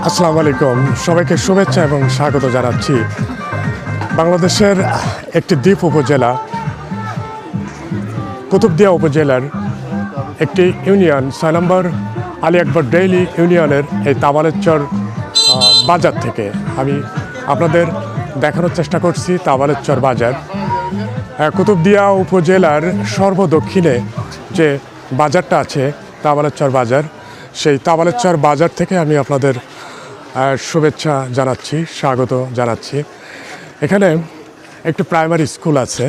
আসসালামু আলাইকুম, সবাইকে শুভেচ্ছা এবং স্বাগত জানাচ্ছি। বাংলাদেশের একটি দ্বীপ উপজেলা কুতুবদিয়া উপজেলার একটি ইউনিয়ন ৬ নম্বর আলী আকবর ডেইলি ইউনিয়নের এই তাবালেরচর বাজার থেকে আমি আপনাদের দেখানোর চেষ্টা করছি তাবালেরচর বাজার। কুতুবদিয়া উপজেলার সর্বদক্ষিণে যে বাজারটা আছে তাবালেরচর বাজার, সেই তাবালেরচর বাজার থেকে আমি আপনাদের শুভেচ্ছা জানাচ্ছি, স্বাগত জানাচ্ছি। এখানে একটি প্রাইমারি স্কুল আছে,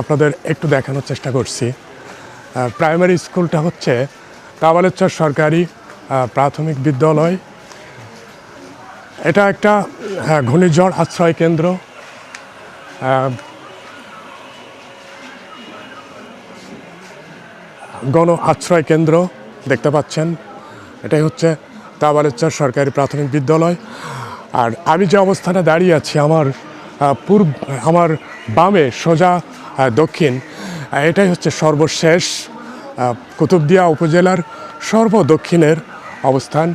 আপনাদের একটু দেখানোর চেষ্টা করছি। প্রাইমারি স্কুলটা হচ্ছে তাবালেরচর সরকারি প্রাথমিক বিদ্যালয়। এটা একটা ঘূর্ণিঝড় আশ্রয় কেন্দ্র। গণ আশ্রয় কেন্দ্র দেখতে পাচ্ছেন, এটাই হচ্ছে তাবালেরচর সরকারি প্রাথমিক বিদ্যালয়। আর আমি যে অবস্থানে দাঁড়িয়ে আছি, আমার বামে সোজা দক্ষিণ, এটাই হচ্ছে সর্বশেষ কুতুবদিয়া উপজেলার সর্বদক্ষিণের অবস্থান।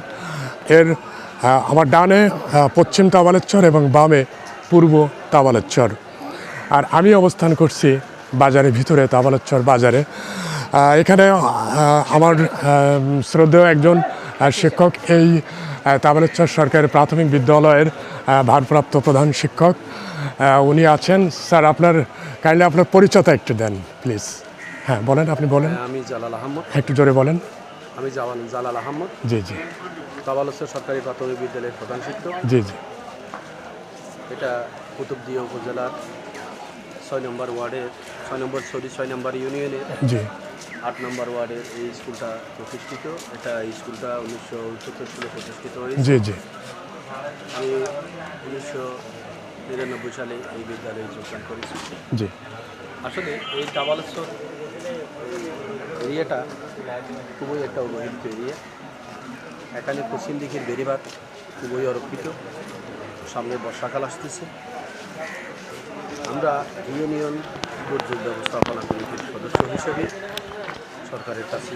আমার ডানে পশ্চিম তাবালেরচর এবং বামে পূর্ব তাবালেরচর। আর আমি অবস্থান করছি বাজারের ভিতরে, তাবালেরচর বাজারে। এখানে আমার শ্রদ্ধেয় একজন শিক্ষক, এই তাবালেরচর সরকারি প্রাথমিক বিদ্যালয়ের ভারপ্রাপ্ত প্রধান শিক্ষক উনি আছেন। স্যার, কাইন্ডলি আপনার পরিচয়টা একটু দেন প্লিজ। হ্যাঁ বলেন, আপনি বলেন। আমি জালাল আহমদ। একটু জোরে বলেন। আমি জালাল আহমদ। জি জি। তাবালেরচর সরকারি প্রাথমিক বিদ্যালয়ের প্রধান শিক্ষক। জি জি। এটা কুতুবদিয়া উপজেলার ৬ নম্বর ওয়ার্ডের ৬ নম্বর ইউনিয়নের জি ৮ নম্বর ওয়ার্ডের এই স্কুলটা প্রতিষ্ঠিত। এই স্কুলটা ১৯৭৪ সালে প্রতিষ্ঠিত হয়েছে। জি জি। আমি ১৯৯৯ সালে এই বিদ্যালয়ে যোগদান করেছি। জি। আসলে এই তাবালেরচর এরিয়াটা খুবই একটা অবহেলিত এরিয়া। এখানে পশ্চিম দিকের বেড়িবাঁধ খুবই অরক্ষিত। সামনে বর্ষাকাল আসতেছে। আমরা ইউনিয়ন দুর্যোগ ব্যবস্থাপনা কমিটির সদস্য হিসেবে সরকারের কাছে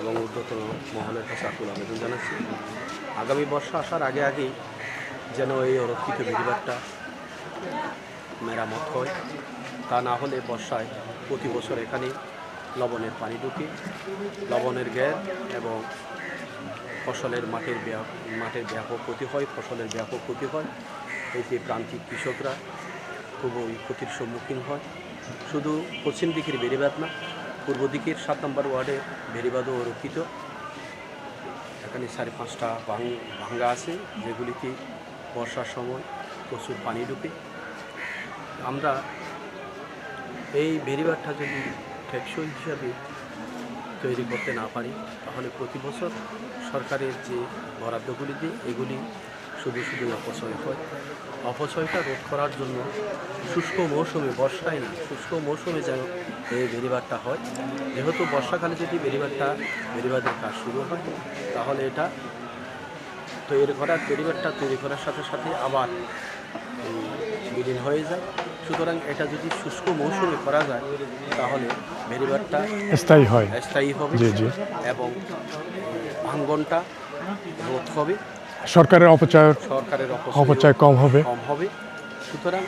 এবং ঊর্ধ্বতন মহলের কাছে আকুল আবেদন জানাচ্ছি, আগামী বর্ষা আসার আগেই যেন এই অরক্ষিত বেড়িবাঁধটা মেরামত হয়। তা না হলে বর্ষায় প্রতি বছর এখানে লবণের পানি ঢুকে লবণের গ্যার এবং ফসলের মাঠের ব্যাপক ক্ষতি হয়, ফসলের ব্যাপক ক্ষতি হয়। এতে প্রান্তিক কৃষকরা খুবই ক্ষতির সম্মুখীন হয়। শুধু পশ্চিম দিকের বেড়িবাঁধ না, পূর্ব দিকের ৭ নম্বর ওয়ার্ডের বেড়িবাঁধও রক্ষিত। এখানে ৪-৫টা ভাঙ্গা আছে, যেগুলিতে বর্ষার সময় প্রচুর পানি ঢুকে। আমরা এই বেড়িবাঁধটা যদি টেকসই হিসাবে তৈরি করতে না পারি, তাহলে প্রতি বছর সরকারের যে বরাদ্দগুলি দিয়ে এগুলি শুধু অপচয় হয়। অপচয়টা রোধ করার জন্য শুষ্ক মৌসুমে, বর্ষায় না, শুষ্ক মৌসুমে যেন এই বেড়িবাঁধটা হয়। যেহেতু বর্ষাকালে যদি বেড়িবাঁধের কাজ শুরু হয়, তাহলে এটা বেড়িবাঁধটা তৈরি করার সাথে সাথে আবার বিলীন হয়ে যায়। সুতরাং এটা যদি শুষ্ক মৌসুমে করা যায়, তাহলে বেড়িবাঁধটা স্থায়ী হবে এবং ভাঙ্গনটা রোধ হবে, সরকারের অপচয় কম হবে। সুতরাং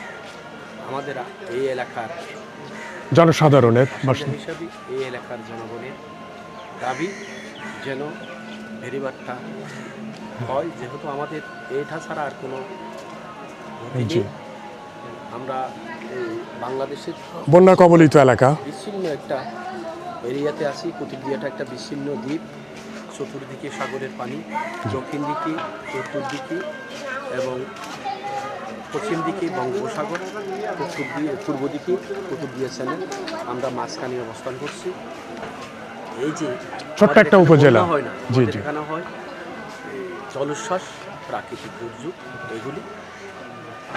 আমাদের এই এলাকার জনসাধারণের হিসাবে এই এলাকার জনগণের দাবি যেন বেড়িবাঁধটা হয়, যেহেতু আমাদের এটা ছাড়া আর কোনো গতি নেই। আমরা এই বাংলাদেশের বন্যা কবলিত এলাকা, বিচ্ছিন্ন একটা এরিয়াতে আছি। কুতুবদিয়াটা একটা বিচ্ছিন্ন দ্বীপ। চতুর্দিকে সাগরের পানি, দক্ষিণ দিকে, উত্তর দিকে এবং পশ্চিম দিকে বঙ্গোপসাগর, পূর্ব দিকে কুতুবদিয়া চ্যানেল। আমরা মাঝখানে অবস্থান করছি। এই যে ছোট্ট একটা উপজেলা হয় না, এখানে হয় জলোচ্ছ্বাস, প্রাকৃতিক দুর্যোগ, এগুলি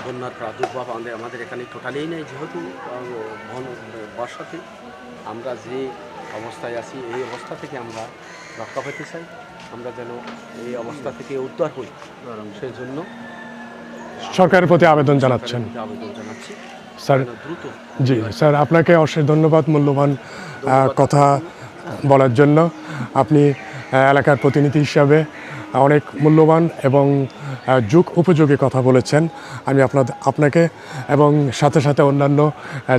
বন্যার প্রাদুর্ভাব আমাদের এখানে টোটালেই নেই। যেহেতু বর্ষাতে আমরা যে অবস্থায় আছি, এই অবস্থা থেকে আমরা রক্ষা পেতে চাই। আমরা যেন এই অবস্থা থেকে উদ্ধার হই, সেই জন্য সরকারের প্রতি আবেদন জানাচ্ছি স্যার। দ্রুত। জি স্যার, আপনাকে অশেষ ধন্যবাদ মূল্যবান কথা বলার জন্য। আপনি এলাকার প্রতিনিধি হিসাবে অনেক মূল্যবান এবং যুগ উপযোগী কথা বলেছেন। আমি আপনাকে এবং সাথে সাথে অন্যান্য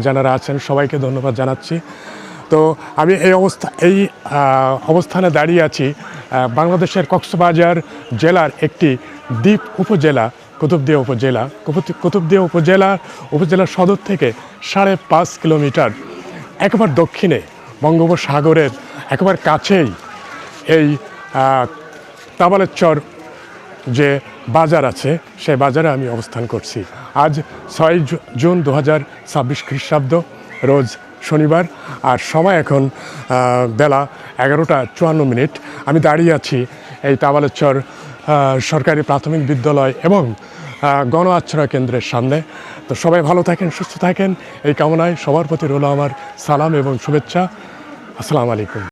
যারা আছেন সবাইকে ধন্যবাদ জানাচ্ছি। তো আমি এই অবস্থানে দাঁড়িয়ে আছি বাংলাদেশের কক্সবাজার জেলার একটি দ্বীপ উপজেলা কুতুবদিয়া উপজেলা। কুতুবদিয়া উপজেলার সদর থেকে 5.5 কিলোমিটার একেবারে দক্ষিণে বঙ্গোপসাগরের একেবারে কাছেই এই তাবালেরচর যে বাজার আছে সেই বাজারে আমি অবস্থান করছি। আজ 6 জুন 2026 খ্রিস্টাব্দ, রোজ শনিবার, আর সময় এখন বেলা 11:54। আমি দাঁড়িয়ে আছি এই তাবালেরচর সরকারি প্রাথমিক বিদ্যালয় এবং গণ আশ্রয় কেন্দ্রের সামনে। তো সবাই ভালো থাকেন, সুস্থ থাকেন এই কামনায় সবার প্রতি রইল আমার সালাম এবং শুভেচ্ছা। আসসালামু আলাইকুম।